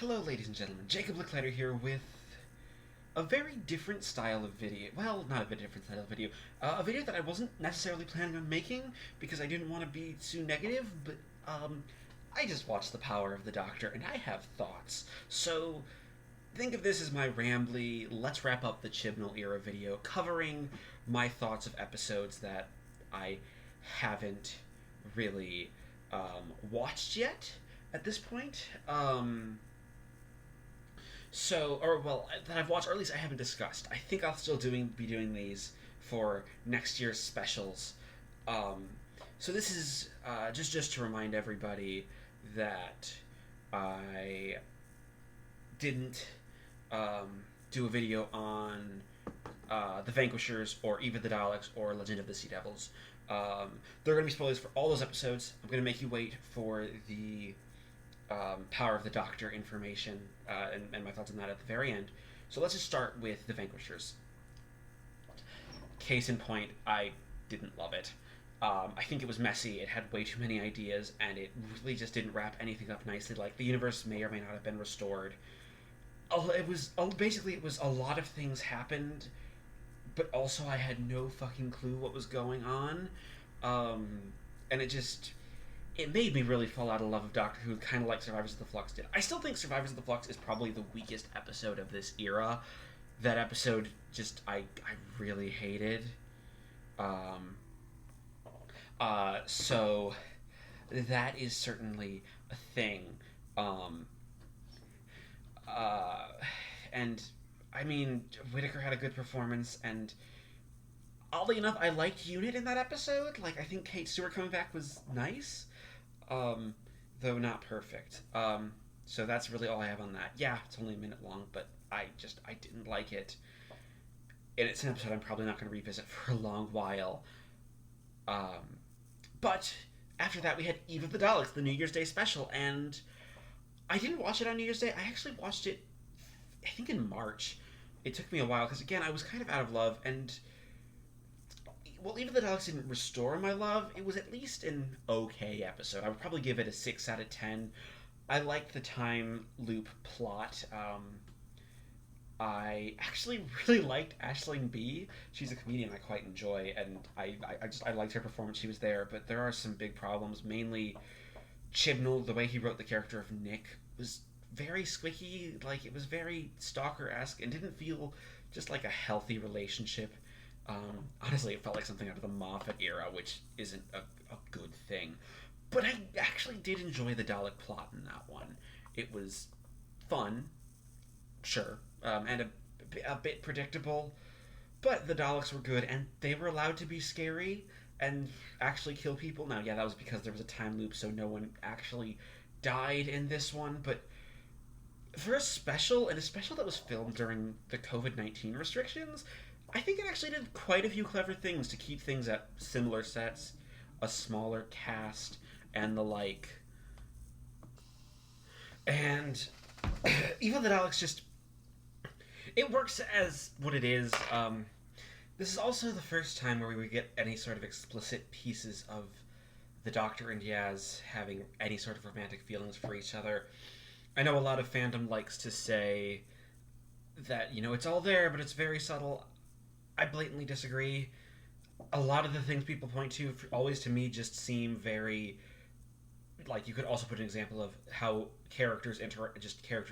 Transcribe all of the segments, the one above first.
Hello, ladies and gentlemen. Jacob Licklider here with a very different style of video. Well, not a very different style of video. A video that I wasn't necessarily planning on making because I didn't want to be too negative, but I just watched The Power of the Doctor and I have thoughts. So think of this as my rambly, let's wrap up the Chibnall era video covering my thoughts of episodes that I haven't really watched yet at this point. That I've watched, or at least I haven't discussed. I think I'll still be doing these for next year's specials. So this is just to remind everybody that I didn't do a video on The Vanquishers or Eve of the Daleks or Legend of the Sea Devils. There are going to be spoilers for all those episodes. I'm going to make you wait for the Power of the Doctor information and my thoughts on that at the very end. So let's just start with The Vanquishers. Case in point, I didn't love it. I think it was messy, it had way too many ideas, and it really just didn't wrap anything up nicely. Like, the universe may or may not have been restored. Basically, it was a lot of things happened, but also I had no fucking clue what was going on. And it made me really fall out of love of Doctor Who, kind of like Survivors of the Flux did. I still think Survivors of the Flux is probably the weakest episode of this era. That episode, I really hated. So that is certainly a thing. And, I mean, Whittaker had a good performance, and oddly enough, I liked Unit in that episode. Like, I think Kate Stewart coming back was nice. Though not perfect. So that's really all I have on that. Yeah, it's only a minute long, but I didn't like it. And it's an episode I'm probably not going to revisit for a long while. But after that, we had Eve of the Daleks, the New Year's Day special, and I didn't watch it on New Year's Day. I actually watched it, I think, in March. It took me a while, because again, I was kind of out of love, and well, Eve of the Daleks didn't restore my love. It was at least an okay episode. I would probably give it a 6 out of 10. I liked the time loop plot. I actually really liked Aisling B. She's a comedian I quite enjoy, and I liked her performance. She was there, but there are some big problems. Mainly, Chibnall, the way he wrote the character of Nick, was very squicky. Like, it was very Stalker-esque and didn't feel just like a healthy relationship. Honestly, it felt like something out of the Moffat era, which isn't a good thing. But I actually did enjoy the Dalek plot in that one. It was fun, sure, and a bit predictable, but the Daleks were good, and they were allowed to be scary and actually kill people. Now, yeah, that was because there was a time loop, so no one actually died in this one, but for a special, and a special that was filmed during the COVID-19 restrictions, I think it actually did quite a few clever things to keep things at similar sets, a smaller cast, and the like. And Eve of the Daleks it works as what it is. This is also the first time where we would get any sort of explicit pieces of the Doctor and Yaz having any sort of romantic feelings for each other. I know a lot of fandom likes to say that, it's all there, but it's very subtle. I blatantly disagree. A lot of the things people point to always to me just seem very, like, you could also put an example of how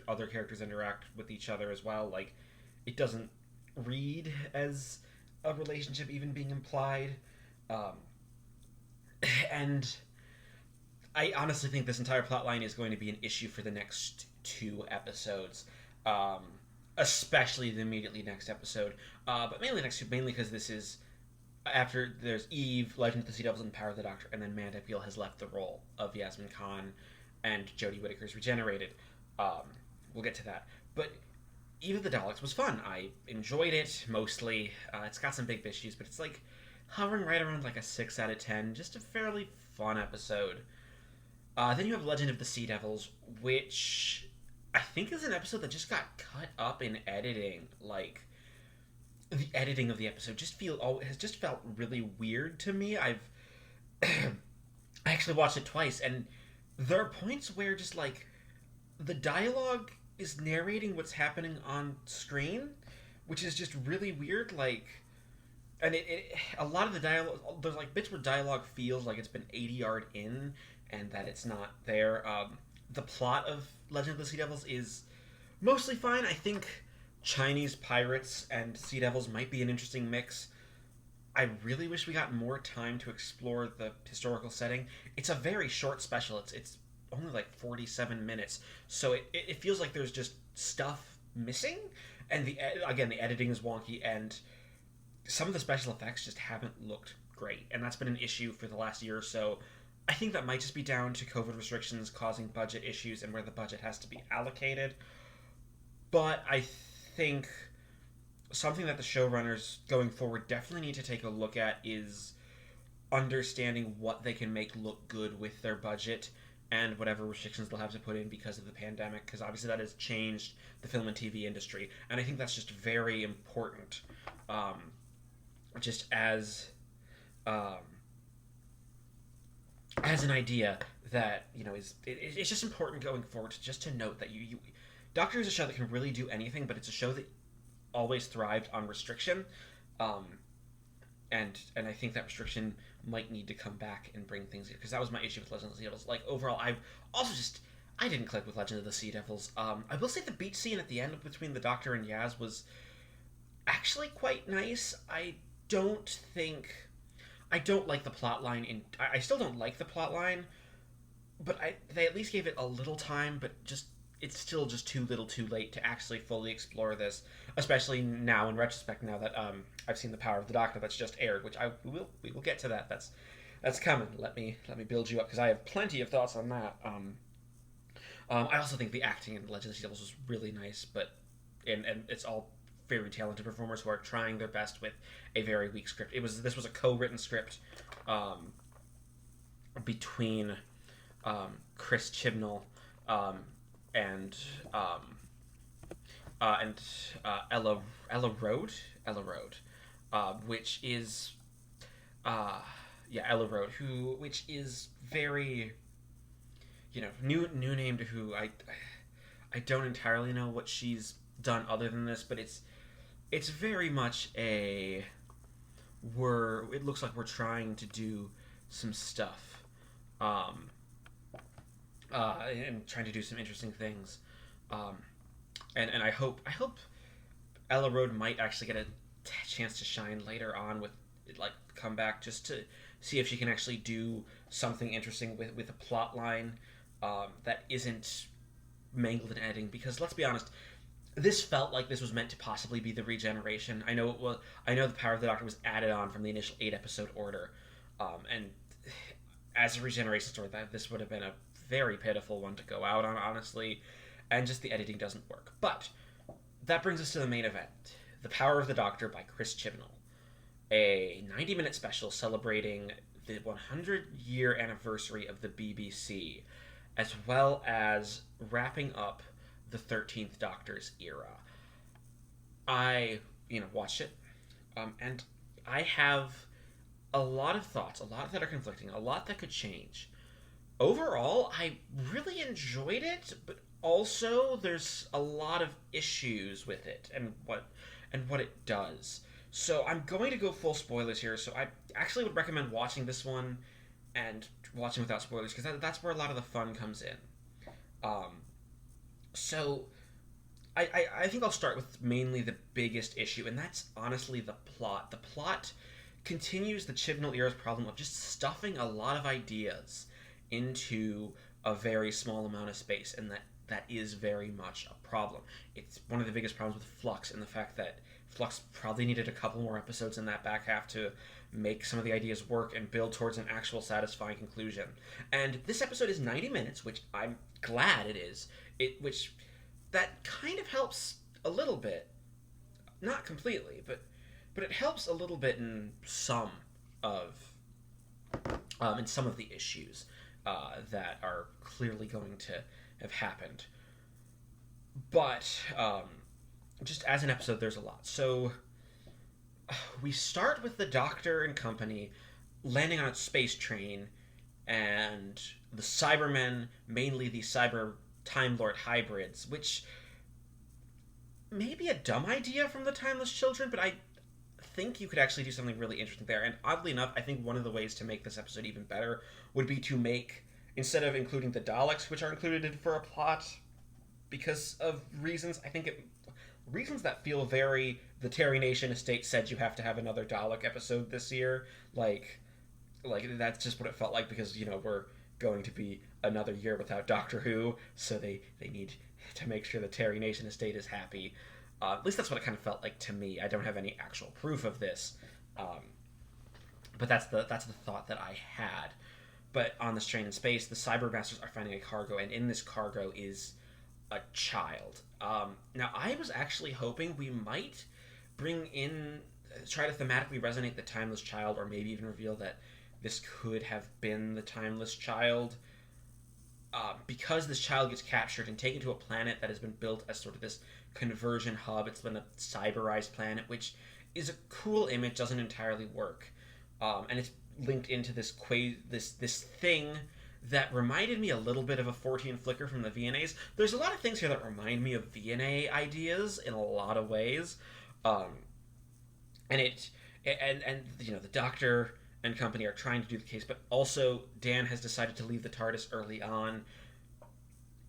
other characters interact with each other as well. Like, it doesn't read as a relationship even being implied. And I honestly think this entire plotline is going to be an issue for the next 2 episodes. Especially the immediately next episode. But mainly because this is after there's Eve, Legend of the Sea Devils, and Power of the Doctor, and then Manda Peel has left the role of Yasmin Khan, and Jodie Whittaker's regenerated. We'll get to that. But Eve of the Daleks was fun. I enjoyed it, mostly. It's got some big issues, but it's like hovering right around like a 6 out of 10. Just a fairly fun episode. Then you have Legend of the Sea Devils, which I think is an episode that just got cut up in editing. Like, the editing of the episode has just felt really weird to me. I actually watched it twice, and there are points where just like the dialogue is narrating what's happening on screen, which is just really weird. Like, and a lot of the dialogue, there's like bits where dialogue feels like it's been 80 yard in, and that it's not there. The plot of Legend of the Sea Devils is mostly fine. I think Chinese pirates and sea devils might be an interesting mix. I really wish we got more time to explore the historical setting. It's a very short special. It's only like 47 minutes, so it feels like there's just stuff missing, and the editing is wonky, and some of the special effects just haven't looked great, and that's been an issue for the last year or so. I think that might just be down to COVID restrictions causing budget issues and where the budget has to be allocated. But I think something that the showrunners going forward definitely need to take a look at is understanding what they can make look good with their budget and whatever restrictions they'll have to put in because of the pandemic, because obviously that has changed the film and TV industry, and I think that's just very important. Just um, as an idea that it's just important going forward just to note that you Doctor is a show that can really do anything, but it's a show that always thrived on restriction, um, and I think that restriction might need to come back and bring things here, because that was my issue with Legend of the Sea Devils. Like, overall, I didn't click with Legend of the Sea Devils. I will say the beach scene at the end between the Doctor and Yaz was actually quite nice. Don't think I don't like the plot line. I still don't like the plot line, but they at least gave it a little time. But just it's still just too little, too late to actually fully explore this. Especially now, in retrospect, now that I've seen The Power of the Doctor that's just aired, which we will get to that. That's coming. Let me build you up, because I have plenty of thoughts on that. I also think the acting in Legend of the Sea Devils was really nice, but and it's all very talented performers who are trying their best with a very weak script. This was a co-written script between Chris Chibnall and Ella Road, which is Ella Road, which is very new name to who I don't entirely know what she's done other than this, but it's very much it looks like we're trying to do some stuff, and trying to do some interesting things, and I hope Ella Road might actually get a chance to shine later on with come back just to see if she can actually do something interesting with a plot line that isn't mangled in editing, because let's be honest, this felt like this was meant to possibly be the regeneration. I know the Power of the Doctor was added on from the initial 8-episode order, and as a regeneration story, this would have been a very pitiful one to go out on, honestly, and just the editing doesn't work. But that brings us to the main event, The Power of the Doctor by Chris Chibnall, a 90-minute special celebrating the 100-year anniversary of the BBC, as well as wrapping up the 13th Doctor's era. I, watched it, and I have a lot of thoughts, a lot that are conflicting, a lot that could change. Overall, I really enjoyed it, but also there's a lot of issues with it and what it does. So I'm going to go full spoilers here. So I actually would recommend watching this one and watching without spoilers, because that's where a lot of the fun comes in. So I think I'll start with mainly the biggest issue, and that's honestly the plot. The plot continues the Chibnall era's problem of just stuffing a lot of ideas into a very small amount of space, and that is very much a problem. It's one of the biggest problems with Flux, and the fact that Flux probably needed a couple more episodes in that back half to make some of the ideas work and build towards an actual satisfying conclusion. And this episode is 90 minutes, which I'm glad it is. Which that kind of helps a little bit, not completely, but it helps a little bit in some of the issues that are clearly going to have happened. But just as an episode, there's a lot. So we start with the Doctor and company landing on a space train, and the Cybermen, mainly the Cyber Time Lord hybrids, which maybe a dumb idea from the Timeless Children, but I think you could actually do something really interesting there. And oddly enough, I think one of the ways to make this episode even better would be to make, instead of including the Daleks, which are included for a plot because of reasons, I think reasons that feel very, the Terry Nation estate said you have to have another Dalek episode this year. Like that's just what it felt like, because we're going to be another year without Doctor Who, so they need to make sure the Terry Nation estate is happy. At least that's what it kind of felt like to me. I don't have any actual proof of this, but that's the thought that I had. But on the Strain in Space, the Cybermasters are finding a cargo, and in this cargo is a child. Now, I was actually hoping we might bring in, try to thematically resonate the Timeless Child, or maybe even reveal that this could have been the Timeless Child. Because this child gets captured and taken to a planet that has been built as sort of this conversion hub. It's been a cyberized planet, which is a cool image, doesn't entirely work. And it's linked into this thing that reminded me a little bit of a 14 Flicker from the VNAs. There's a lot of things here that remind me of VNA ideas in a lot of ways. And the Doctor and company are trying to do the case, but also Dan has decided to leave the TARDIS early on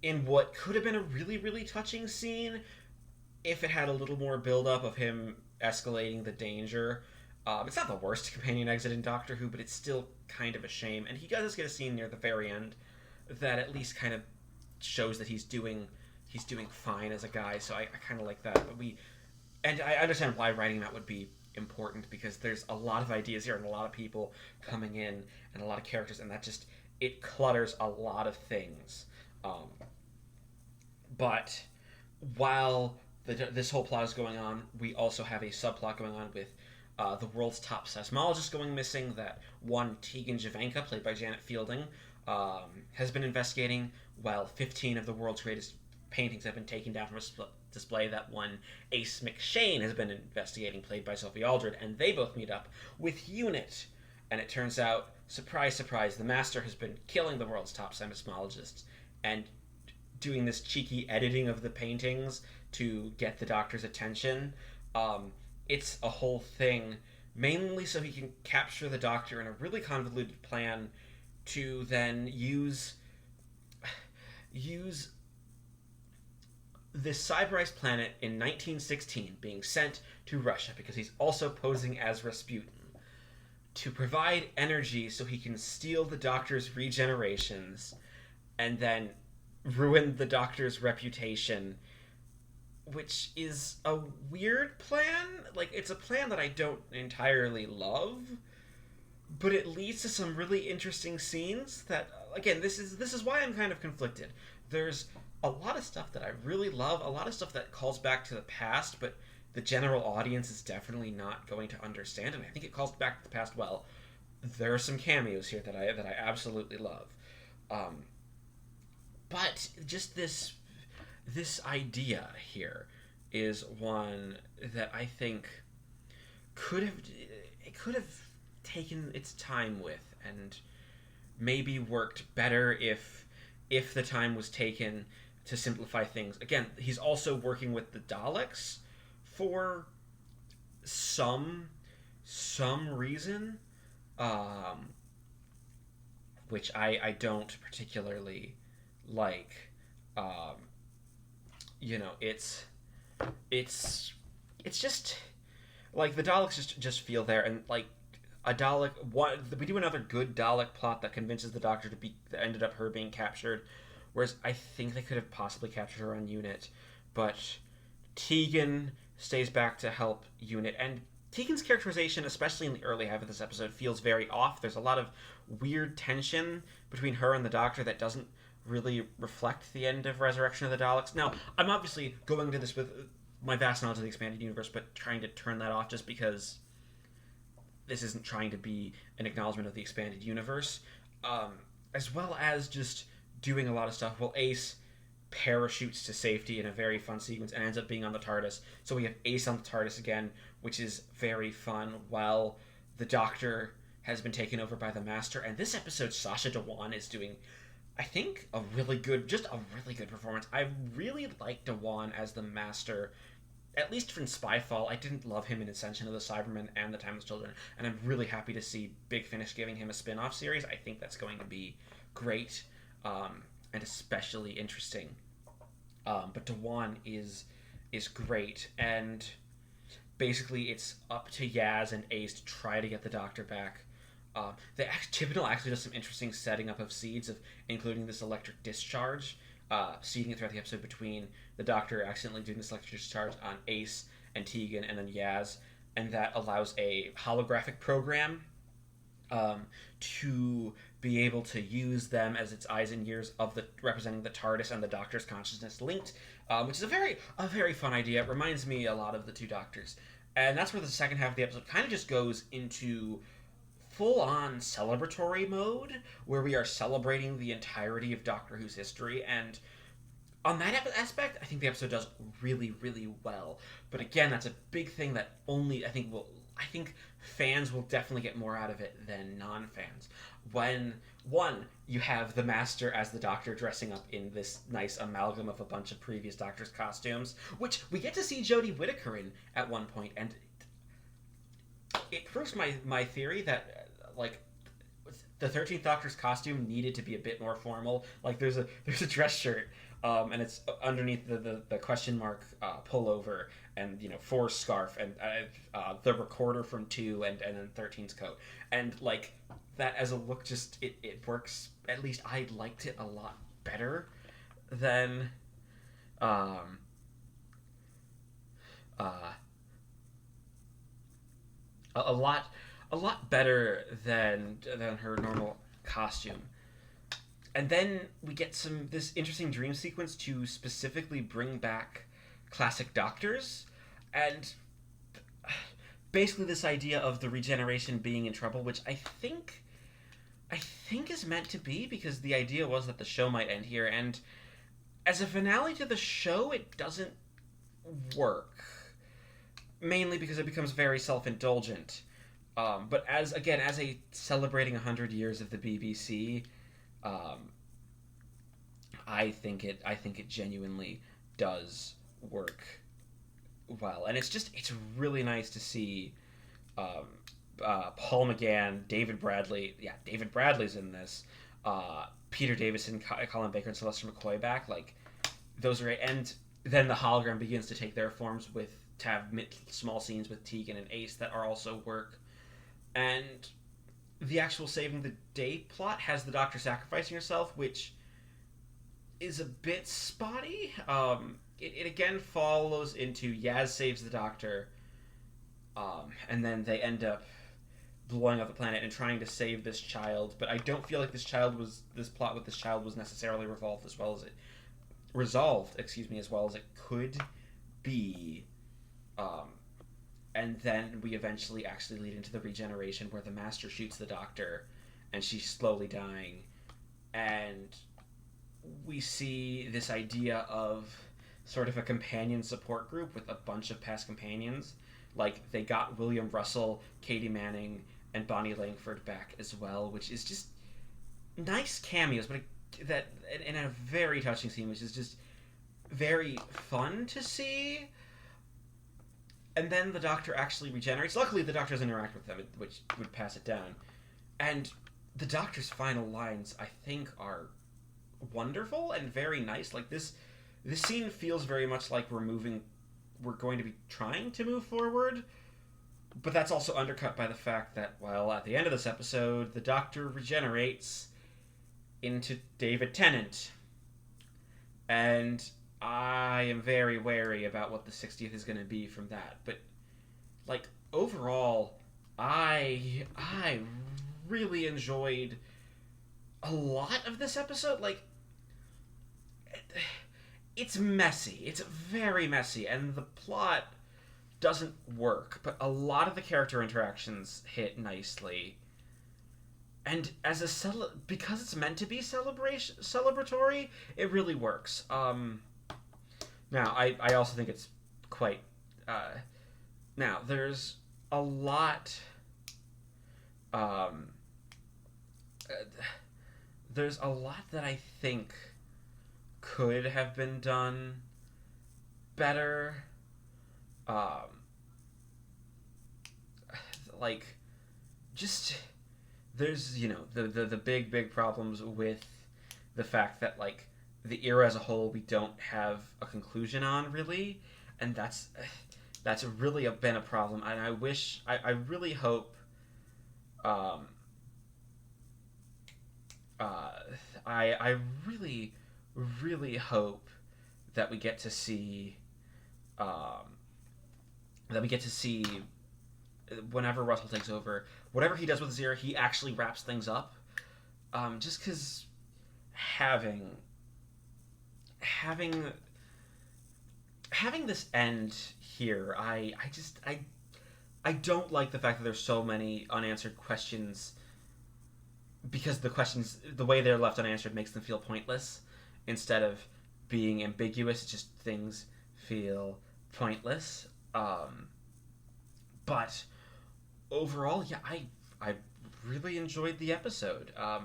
in what could have been a really, really touching scene if it had a little more build-up of him escalating the danger. It's not the worst companion exit in Doctor Who, but it's still kind of a shame. And he does get a scene near the very end that at least kind of shows that he's doing fine as a guy, so I kind of like that. And I understand why writing that would be important, because there's a lot of ideas here and a lot of people coming in and a lot of characters, and that just, it clutters a lot of things. But while this whole plot is going on, we also have a subplot going on with the world's top seismologist going missing, that one Tegan Javanka, played by Janet Fielding, has been investigating, while 15 of the world's greatest paintings have been taken down from a display that one Ace McShane has been investigating, played by Sophie Aldred, and they both meet up with Unit. And it turns out, surprise, surprise, the Master has been killing the world's top seismologists and doing this cheeky editing of the paintings to get the Doctor's attention. It's a whole thing, mainly so he can capture the Doctor in a really convoluted plan to then use this cyberized planet in 1916 being sent to Russia, because he's also posing as Rasputin, to provide energy so he can steal the Doctor's regenerations and then ruin the Doctor's reputation, which is a weird plan. Like, it's a plan that I don't entirely love, but it leads to some really interesting scenes that, again, this is why I'm kind of conflicted. There's a lot of stuff that I really love, a lot of stuff that calls back to the past, but the general audience is definitely not going to understand, and I think it calls back to the past well. There are some cameos here that I absolutely love. But just this idea here is one that I think could have taken its time with, and maybe worked better if the time was taken to simplify things. Again, he's also working with the Daleks for some reason, which I don't particularly like. It's just like the Daleks just feel there, and like a Dalek. We do another good Dalek plot that convinces the Doctor that ended up her being captured, whereas I think they could have possibly captured her on Unit, but Tegan stays back to help Unit, and Tegan's characterization, especially in the early half of this episode, feels very off. There's a lot of weird tension between her and the Doctor that doesn't really reflect the end of Resurrection of the Daleks. Now, I'm obviously going into this with my vast knowledge of the expanded universe, but trying to turn that off just because this isn't trying to be an acknowledgement of the expanded universe, as well as just doing a lot of stuff. Well, Ace parachutes to safety in a very fun sequence and ends up being on the TARDIS, so we have Ace on the TARDIS again, which is very fun, while the Doctor has been taken over by the Master. And this episode, Sacha Dhawan is doing, I think, a really good performance. I really like Dhawan as the Master at least from Spyfall, I didn't love him in Ascension of the Cybermen and The Timeless Children, and I'm really happy to see Big Finish giving him a spin-off series. I think that's going to be great, and especially interesting. But Dewan is great, and basically it's up to Yaz and Ace to try to get the Doctor back. Chibnall actually does some interesting setting up of seeds, of including this electric discharge, seeding it throughout the episode between the Doctor accidentally doing this electric discharge on Ace and Tegan and then Yaz, and that allows a holographic program to be able to use them as its eyes and ears of the representing the TARDIS and the Doctor's consciousness linked, which is a very fun idea. It reminds me a lot of the two Doctors, and that's where the second half of the episode kind of just goes into full-on celebratory mode, where we are celebrating the entirety of Doctor Who's history, and on that aspect, I think the episode does really, really well. But again, that's a big thing that only I think fans will definitely get more out of it than non-fans. When one, you have the Master as the Doctor dressing up in this nice amalgam of a bunch of previous Doctor's costumes, which we get to see Jodie Whittaker in at one point, and it proves my theory that like the 13th Doctor's costume needed to be a bit more formal. Like there's a dress shirt, and it's underneath the question mark pullover, and Four's scarf, and the recorder from 2, and then 13's coat, and like that as a look, just it works. At least I liked it a lot better than a lot better than her normal costume. And then we get this interesting dream sequence to specifically bring back classic Doctors, and basically this idea of the regeneration being in trouble, which I think is meant to be, because the idea was that the show might end here, and as a finale to the show, it doesn't work. Mainly because it becomes very self-indulgent. But as a celebrating 100 years of the BBC, I think it genuinely does work well, and it's really nice to see Paul McGann, David Bradley's in this, Peter Davison, Colin Baker, and Sylvester McCoy back. Like those are great, and then the hologram begins to take their forms to have small scenes with Tegan and Ace that are also work. And the actual saving the day plot has the Doctor sacrificing herself, which is a bit spotty. It again follows into Yaz saves the Doctor, and then they end up blowing up the planet and trying to save this child. But I don't feel like this plot with this child was necessarily resolved as well as it could be. And then we eventually actually lead into the regeneration, where the Master shoots the Doctor and she's slowly dying, and we see this idea of sort of a companion support group with a bunch of past companions. Like they got William Russell, Katie Manning, and Bonnie Langford back as well, which is just nice cameos, but that in a very touching scene, which is just very fun to see. And then the Doctor actually regenerates. Luckily, the Doctor doesn't interact with them, which would pass it down. And the Doctor's final lines, I think, are wonderful and very nice. Like this scene feels very much like we're going to be trying to move forward, but that's also undercut by the fact that, well, at the end of this episode, the Doctor regenerates into David Tennant. And I am very wary about what the 60th is going to be from that. But, like, overall, I really enjoyed a lot of this episode. Like, it's messy. It's very messy, and the plot doesn't work, but a lot of the character interactions hit nicely. And as because it's meant to be celebratory, it really works. Now, I also think it's quite... now, there's a lot... there's a lot that I think could have been done better. Um, like, just there's the big problems with the fact that like the era as a whole we don't have a conclusion on really, and that's really been a problem. And I really hope um, uh, I really hope that we get to see um, whenever Russell takes over, whatever he does with Zira, he actually wraps things up. Just because having having having this end here, I don't like the fact that there's so many unanswered questions, because the way they're left unanswered makes them feel pointless instead of being ambiguous. It's just things feel pointless. But overall, yeah, I really enjoyed the episode. I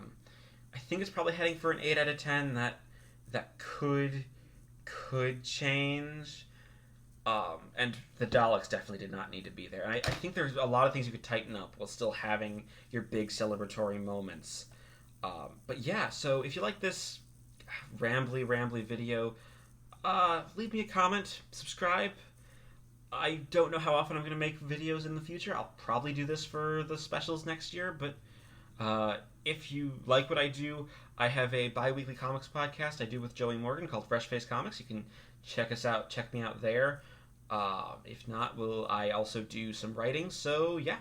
think it's probably heading for an 8 out of 10. That could change. And the Daleks definitely did not need to be there. And I think there's a lot of things you could tighten up while still having your big celebratory moments. But yeah, so if you like this rambly video, leave me a comment, subscribe. I don't know how often I'm going to make videos in the future. I'll probably do this for the specials next year, but if you like what I do, I have a bi-weekly comics podcast I do with Joey Morgan called Fresh Face Comics. You can check me out there. If not, I also do some writing. So yeah,